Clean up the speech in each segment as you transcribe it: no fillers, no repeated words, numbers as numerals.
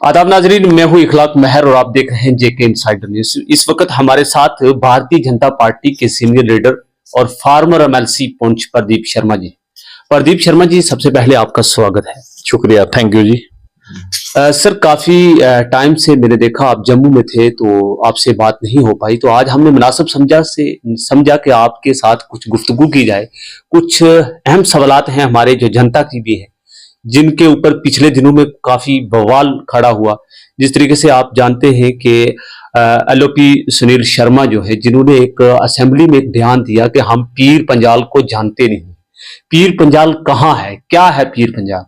आदाब नाजरीन, मैं हूं इखलाक महर और आप देख रहे हैं जेके इनसाइडर न्यूज। इस वक्त हमारे साथ भारतीय जनता पार्टी के सीनियर लीडर और फार्मर एमएलसी पुंछ प्रदीप शर्मा जी। प्रदीप शर्मा जी, सबसे पहले आपका स्वागत है। शुक्रिया, थैंक यू जी। सर, काफी टाइम से मैंने देखा आप जम्मू में थे तो आपसे बात नहीं हो पाई, तो आज हमने मुनासिब समझा कि आपके साथ कुछ गुफ्तगू की जाए। कुछ अहम सवालात हैं हमारे जो जनता की भी है, जिनके ऊपर पिछले दिनों में काफी बवाल खड़ा हुआ। जिस तरीके से आप जानते हैं कि एलओपी सुनील शर्मा जो है, जिन्होंने एक असेंबली में एक बयान दिया कि हम पीर पंजाल को जानते नहीं। पीर पंजाल कहाँ है, क्या है पीर पंजाल?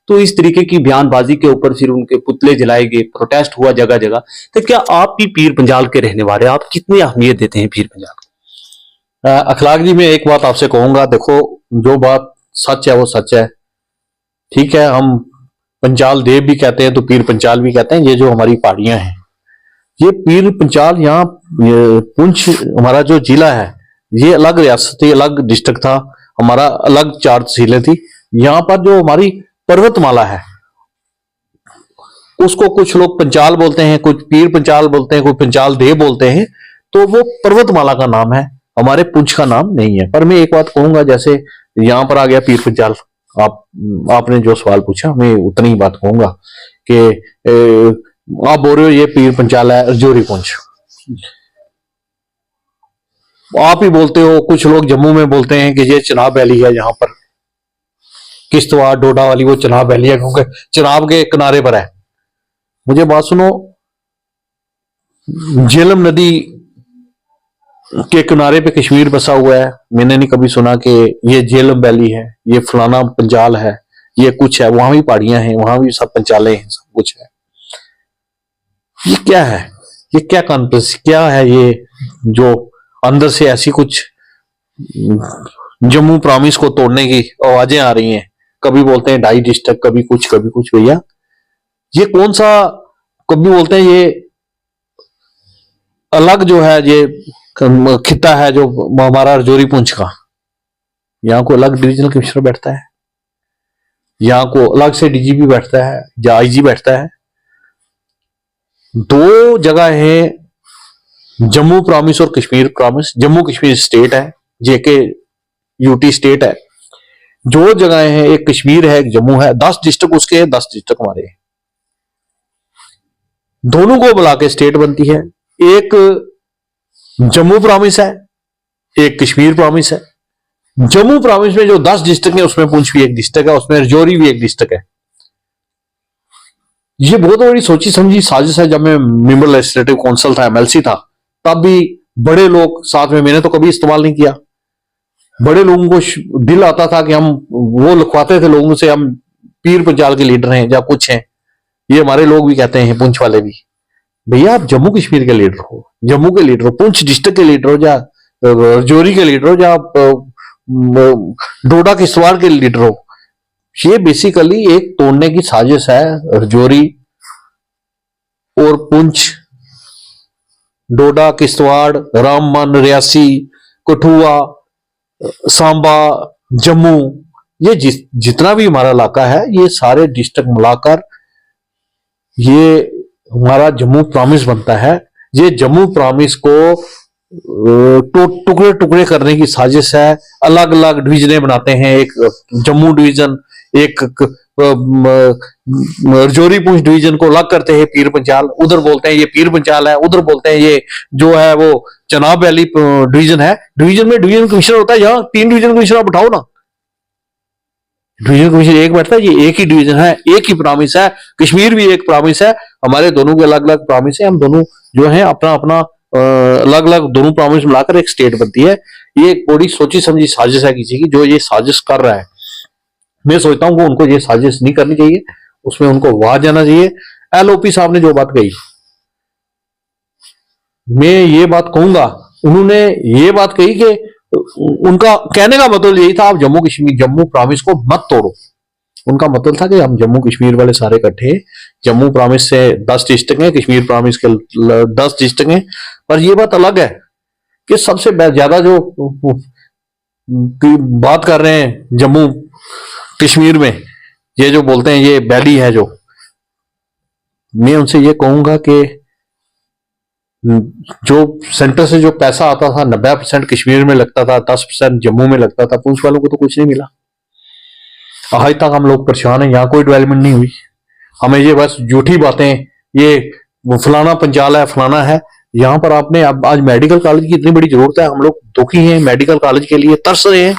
तो इस तरीके की बयानबाजी के ऊपर फिर उनके पुतले जलाए गए, प्रोटेस्ट हुआ जगह जगह। तो क्या आप भी पीर पंजाल के रहने वाले, आप कितनी अहमियत देते हैं पीर पंजाल को? अखलाक जी, मैं एक बात आपसे कहूंगा, देखो जो बात सच है वो सच है। ठीक है, हम पंचाल देव भी कहते हैं तो पीर पंचाल भी कहते हैं। ये जो हमारी पहाड़ियां हैं, ये पीर पंचाल, यहाँ पुंछ हमारा जो जिला है, ये अलग रियासत थी, अलग डिस्ट्रिक्ट था हमारा, अलग 4 तहसीलें थी। यहाँ पर जो हमारी पर्वतमाला है, उसको कुछ लोग पंचाल बोलते हैं, कुछ पीर पंचाल बोलते हैं, कुछ पंचाल देव बोलते हैं। तो वो पर्वतमाला का नाम है, हमारे पुंछ का नाम नहीं है। पर मैं एक बात कहूंगा, जैसे यहाँ पर आ गया पीर पंचाल, आपने जो सवाल पूछा, मैं उतनी ही बात कहूंगा कि आप बोल रहे हो ये पीर पंचाल है रजौरी पुंछ, आप ही बोलते हो। कुछ लोग जम्मू में बोलते हैं कि ये चिनाब वैली है, यहाँ पर किश्तवाड़ डोडा वाली वो चिनाब वैली है, क्योंकि चिनाब के किनारे पर है। मुझे बात सुनो, झेलम नदी के किनारे पे कश्मीर बसा हुआ है। मैंने नहीं कभी सुना कि ये झेलम वैली है, ये फलाना पंचाल है, ये कुछ है। वहां भी पहाड़ियां हैं, वहां भी सब पंचाले हैं, सब कुछ है। ये क्या है, ये क्या कॉन्फ्रेंस, क्या है ये जो अंदर से ऐसी कुछ जम्मू प्रॉमिस को तोड़ने की आवाजें आ रही हैं? कभी बोलते हैं 2.5 डिस्ट्रिक्ट, कभी कुछ। भैया ये कौन सा, कभी बोलते हैं ये अलग जो है, ये खिता है जो हमारा रजौरी पुंछ का, यहाँ को अलग डिविजनल कमिश्नर बैठता है, यहाँ को अलग से डीजीपी बैठता है या आईजी बैठता है। 2 जगह है, जम्मू प्रॉमिस और कश्मीर प्रॉमिस। जम्मू कश्मीर स्टेट है, जेके यूटी स्टेट है। जो जगह है, एक कश्मीर है, एक जम्मू है। 10 डिस्ट्रिक्ट उसके हैं, 10 डिस्ट्रिक्ट हमारे हैं। दोनों को बुला के स्टेट बनती है। एक जम्मू प्रॉमिस है, एक कश्मीर प्रॉमिस है। जम्मू प्रॉमिस में जो 10 डिस्ट्रिक्ट है, उसमें पुंछ भी एक डिस्ट्रिक्ट है, उसमें रजौरी भी एक डिस्ट्रिक्ट है। ये बहुत बड़ी सोची समझी साजिश है। जब मैं मेंबर लेजिस्लेटिव काउंसिल था, एमएलसी था, तब भी बड़े लोग साथ में, मैंने तो कभी इस्तेमाल नहीं किया। बड़े लोगों को दिल आता था कि हम वो लिखवाते थे लोगों से, हम पीर पंचाल के लीडर हैं या कुछ हैं। ये हमारे लोग भी कहते हैं, पुंछ वाले भी। भैया आप जम्मू कश्मीर के लीडर हो, जम्मू के लीडर हो, पुंछ डिस्ट्रिक्ट के लीडर हो, या रजौरी के लीडर हो, या डोडा किश्तवाड़ के लीडर हो। ये बेसिकली एक तोड़ने की साजिश है। रजौरी और पुंछ, डोडा किश्तवाड़, रामबन, रियासी, कठुआ, सांबा, जम्मू, ये जितना भी हमारा इलाका है, ये सारे डिस्ट्रिक्ट मिलाकर ये हमारा जम्मू प्रॉमिस बनता है। ये जम्मू प्रॉमिस को टुकड़े टुकड़े करने की साजिश है। अलग अलग डिवीजनें बनाते हैं, एक जम्मू डिवीजन, एक रजौरी पुंछ डिवीजन को अलग करते हैं पीर पंचाल। उधर बोलते हैं ये पीर पंचाल है, उधर बोलते हैं ये जो है वो चिनाब वैली डिवीजन है। डिवीजन में डिवीजन कमिश्नर होता है, यहाँ 3 डिवीजन कमिश्नर बिठाओ ना। डिवीजन कमिश्नर एक बैठता है, ये एक ही डिवीजन है, एक ही प्रॉमिस है। कश्मीर भी एक प्रॉमिस है, हमारे दोनों के अलग अलग प्रॉमिस है। हम दोनों जो है अपना अपना अलग अलग दोनों प्रॉमिस मिलाकर एक स्टेट बनती है। ये एक बड़ी सोची समझी साजिश है किसी की, जो ये साजिश कर रहा है। मैं सोचता हूं कि उनको ये साजिश नहीं करनी चाहिए, उसमें उनको वहां जाना चाहिए। एलओपी साहब ने जो बात कही, मैं ये बात कहूंगा, उन्होंने ये बात कही कि उनका कहने का मतलब यही था, आप जम्मू कश्मीर, जम्मू प्रॉमिस को मत तोड़ो। उनका मतलब था कि हम जम्मू कश्मीर वाले सारे इकट्ठे, जम्मू प्रॉमिस से 10 डिस्ट्रिक्ट हैं, कश्मीर प्रॉमिस के 10 डिस्ट्रिक्ट हैं। पर यह बात अलग है कि सबसे ज्यादा जो बात कर रहे हैं जम्मू कश्मीर में, ये जो बोलते हैं ये वैली है, जो मैं उनसे ये कहूंगा कि जो सेंटर से जो पैसा आता था 90% कश्मीर में लगता था, 10% जम्मू में लगता था, पुंछ वालों को तो कुछ नहीं मिला। आज तक हम लोग परेशान हैं, यहाँ कोई डेवलपमेंट नहीं हुई। हमें ये बस झूठी बातें, ये वो फलाना पंचाल है, फलाना है। यहाँ पर आपने अब आज मेडिकल कॉलेज की इतनी बड़ी जरूरत है, हम लोग दुखी हैं, मेडिकल कॉलेज के लिए तरस रहे हैं,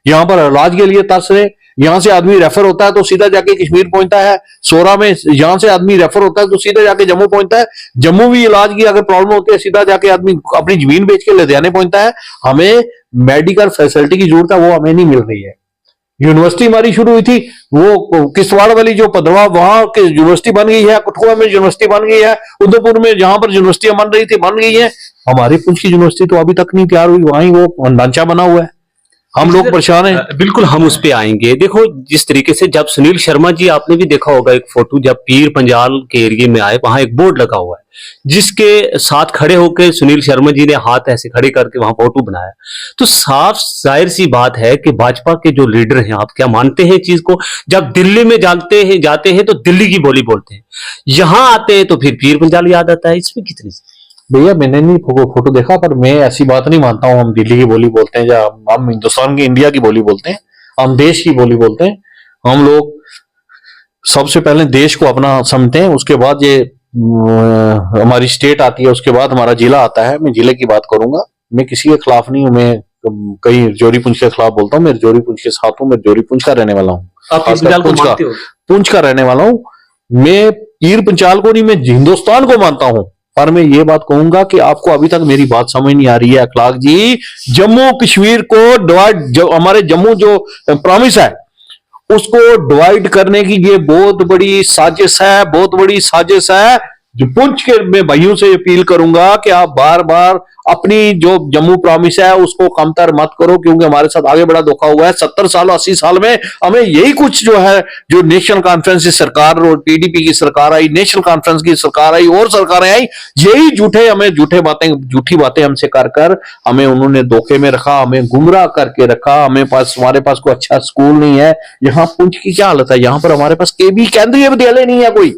यहाँ पर इलाज के लिए तरस रहे हैं। यहाँ से आदमी रेफर होता है तो सीधा जाके कश्मीर पहुंचता है, सोरा में यहाँ से आदमी रेफर होता है तो सीधा जाके जम्मू पहुंचता है। जम्मू भी इलाज की अगर प्रॉब्लम होती है सीधा जाके आदमी अपनी जमीन बेच के लुधियाने पहुंचता है। हमें मेडिकल फैसिलिटी की जरूरत है, वो हमें नहीं मिल रही है। यूनिवर्सिटी हमारी शुरू हुई थी, वो किश्तवाड़ वाली जो पदरवा वहां की यूनिवर्सिटी बन गई है, कठुआ में यूनिवर्सिटी बन गई है, उदयपुर में जहां पर यूनिवर्सिटियां बन रही थी बन गई है। हमारी पुंछ की यूनिवर्सिटी तो अभी तक नहीं तैयार हुई, वहां ही वो ढांचा बना हुआ है। हम लोग परेशान हैं। बिल्कुल हम उस पे आएंगे। देखो जिस तरीके से जब सुनील शर्मा जी, आपने भी देखा होगा एक फोटो, जब पीर पंजाल के एरिया में आए वहां एक बोर्ड लगा हुआ है जिसके साथ खड़े होकर सुनील शर्मा जी ने हाथ ऐसे खड़े करके वहां फोटो बनाया। तो साफ जाहिर सी बात है कि भाजपा के जो लीडर हैं, आप क्या मानते हैं चीज को? जब दिल्ली में जाते हैं तो दिल्ली की बोली बोलते हैं, यहां आते हैं तो फिर पीर पंजाल याद आता है। इसमें कितनी भैया मैंने नहीं फोटो देखा, पर मैं ऐसी बात नहीं मानता हूँ हम दिल्ली की बोली बोलते हैं या हम हिंदुस्तान की इंडिया की बोली बोलते हैं, हम देश की बोली बोलते हैं। हम लोग सबसे पहले देश को अपना समझते हैं, उसके बाद ये हमारी स्टेट आती है, उसके बाद हमारा जिला आता है। मैं जिले की बात करूंगा, मैं किसी के खिलाफ नहीं हूँ, मैं कहीं जोरी पुंछ के खिलाफ बोलता हूँ। मैं जोरी पुंछ के साथ हूँ, मैं जोरी पुंछ का रहने वाला हूँ, पुंछ का रहने वाला हूँ। मैं पीर पंचाल को नहीं, मैं हिंदुस्तान को मानता हूँ। पर मैं ये बात कहूंगा कि आपको अभी तक मेरी बात समझ नहीं आ रही है अखलाक जी। जम्मू कश्मीर को डिवाइड, हमारे जम्मू जो प्रॉमिस है उसको डिवाइड करने की ये बहुत बड़ी साजिश है, बहुत बड़ी साजिश है। जो पुंछ के मैं भाइयों से अपील करूंगा कि आप बार बार अपनी जो जम्मू प्रॉमिस है उसको कमतर मत करो, क्योंकि हमारे साथ आगे बड़ा धोखा हुआ है। 70 साल 80 साल में हमें यही कुछ जो है, जो नेशनल कॉन्फ्रेंस की सरकार और पीडीपी की सरकार आई, नेशनल कॉन्फ्रेंस की सरकार आई और सरकारें आई, यही झूठी बातें हमसे कर हमें उन्होंने धोखे में रखा, हमें गुमराह करके रखा। हमारे पास कोई अच्छा स्कूल नहीं है। यहाँ पुंछ की क्या हालत है, यहाँ पर हमारे पास केंद्रीय विद्यालय नहीं है कोई।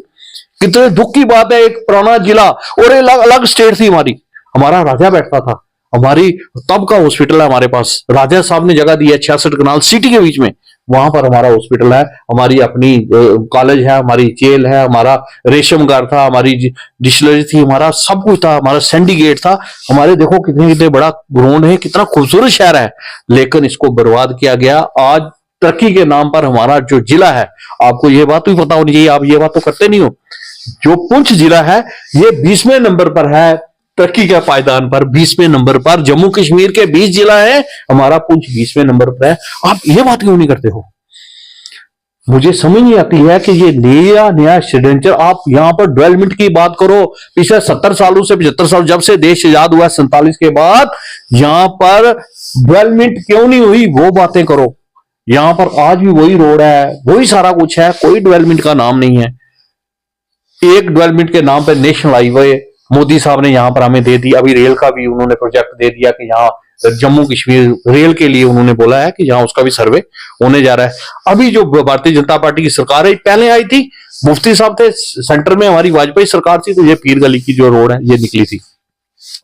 कितने दुख की बात है, एक पुराना जिला और एक अलग स्टेट थी हमारी। हमारा राजा बैठता था, हमारी तब का हॉस्पिटल है हमारे पास, राजा साहब ने जगह दी है 66 कनाल सिटी के बीच में, वहां पर हमारा हॉस्पिटल है, हमारी अपनी कॉलेज है, हमारी जेल है, हमारा रेशम घर था, हमारी डिस्टिलरी थी, हमारा सब कुछ था, हमारा सिंडिकेट था। हमारे देखो कितने बड़ा ग्राउंड है, कितना खूबसूरत शहर है, लेकिन इसको बर्बाद किया गया। आज तरक्की के नाम पर हमारा जो जिला है, आपको ये बात भी पता होनी चाहिए, आप ये बात तो करते नहीं हो। जो पुंछ जिला है ये 20वें नंबर पर है तरक्की के पायदान पर, 20वें नंबर पर। जम्मू कश्मीर के 20 जिला है, हमारा पुंछ 20वें नंबर पर है। आप ये बात क्यों नहीं करते हो? मुझे समझ नहीं आती है कि ये नया षड्यंत्र। आप यहां पर डेवलपमेंट की बात करो, पिछले 70 सालों से 75 साल जब से देश आजाद हुआ 47 के बाद, यहां पर डेवलपमेंट क्यों नहीं हुई वो बातें करो। यहां पर आज भी वही रोड है, वही सारा कुछ है, कोई डेवलपमेंट का नाम नहीं है। एक डेवलपमेंट के नाम पर नेशनल हाईवे मोदी साहब ने यहां पर हमें दे दी, अभी रेल का भी उन्होंने प्रोजेक्ट दे दिया कि यहाँ जम्मू कश्मीर रेल के लिए उन्होंने बोला है कि यहाँ उसका भी सर्वे होने जा रहा है। अभी जो भारतीय जनता पार्टी की सरकार है, पहले आई थी, मुफ्ती साहब थे सेंटर में, हमारी वाजपेयी सरकार थी, तो ये पीर गली की जो रोड है ये निकली थी।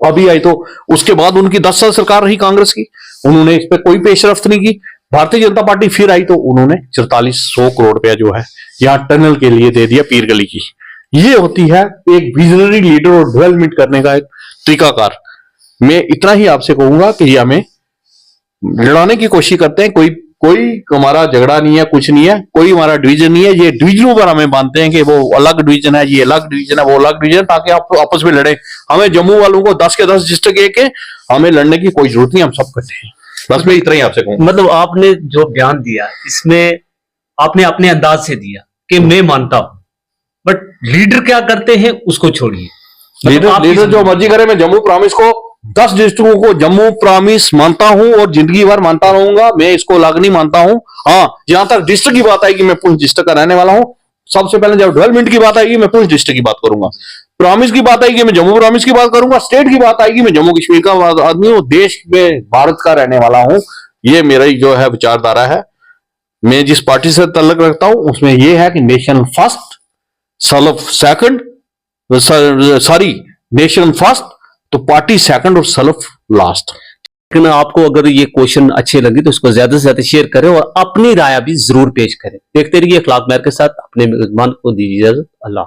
अभी आई तो उसके बाद उनकी 10 साल सरकार रही कांग्रेस की, उन्होंने इस पर कोई पेशरफ्त नहीं की। भारतीय जनता पार्टी फिर आई तो उन्होंने 4400 करोड़ रुपया जो है यहाँ टनल के लिए दे दिया पीर गली की। ये होती है एक विजनरी लीडर और डेवलपमेंट करने का एक तरीकाकार। मैं इतना ही आपसे कहूंगा कि ये हमें लड़ाने की कोशिश करते हैं, कोई हमारा झगड़ा नहीं है, कुछ नहीं है, कोई हमारा डिवीजन नहीं है। ये डिवीजनों पर हमें मानते हैं कि वो अलग डिवीजन है, ये अलग डिवीजन है, वो अलग डिवीजन, ताकि आप आपस में लड़े। हमें जम्मू वालों को 10 के 10 डिस्ट्रिक्ट एक हमें लड़ने की कोई जरूरत नहीं, हम सब करते हैं। बस मैं इतना ही आपसे कहूँ। मतलब आपने जो बयान दिया इसमें आपने अपने अंदाज से दिया कि मैं मानता हूं, बट लीडर क्या करते हैं उसको छोड़िए। लीडर जो मर्जी करे, मैं जम्मू प्रॉमिस को 10 डिस्ट्रिक्टों को जम्मू प्रॉमिस मानता हूं और जिंदगी भर मानता रहूंगा, मैं इसको अलग नहीं मानता हूं। हाँ, जहां तक डिस्ट्रिक्ट की बात आएगी, मैं पुंछ डिस्ट्रिक्ट का रहने वाला हूं। सबसे पहले जब डेवलपमेंट की बात आएगी मैं पुंछ डिस्ट्रिक्ट की बात करूंगा, प्रॉमिस की बात आएगी मैं जम्मू प्रॉमिस की बात करूंगा, स्टेट की बात आएगी मैं जम्मू कश्मीर का आदमी हूं, देश में भारत का रहने वाला हूं। ये मेरा जो है विचारधारा है। मैं जिस पार्टी से तल्लुक रखता हूं उसमें यह है कि नेशन फर्स्ट, सेल्फ सेकंड सारी नेशन फर्स्ट तो पार्टी सेकंड और सेल्फ लास्ट। लेकिन आपको अगर ये क्वेश्चन अच्छे लगे तो उसको ज्यादा से ज्यादा शेयर करें और अपनी राय भी जरूर पेश करें। देखते रहिए अखलाक महर के साथ, अपने मेजबान को दीजिए इजाजत। अल्लाह।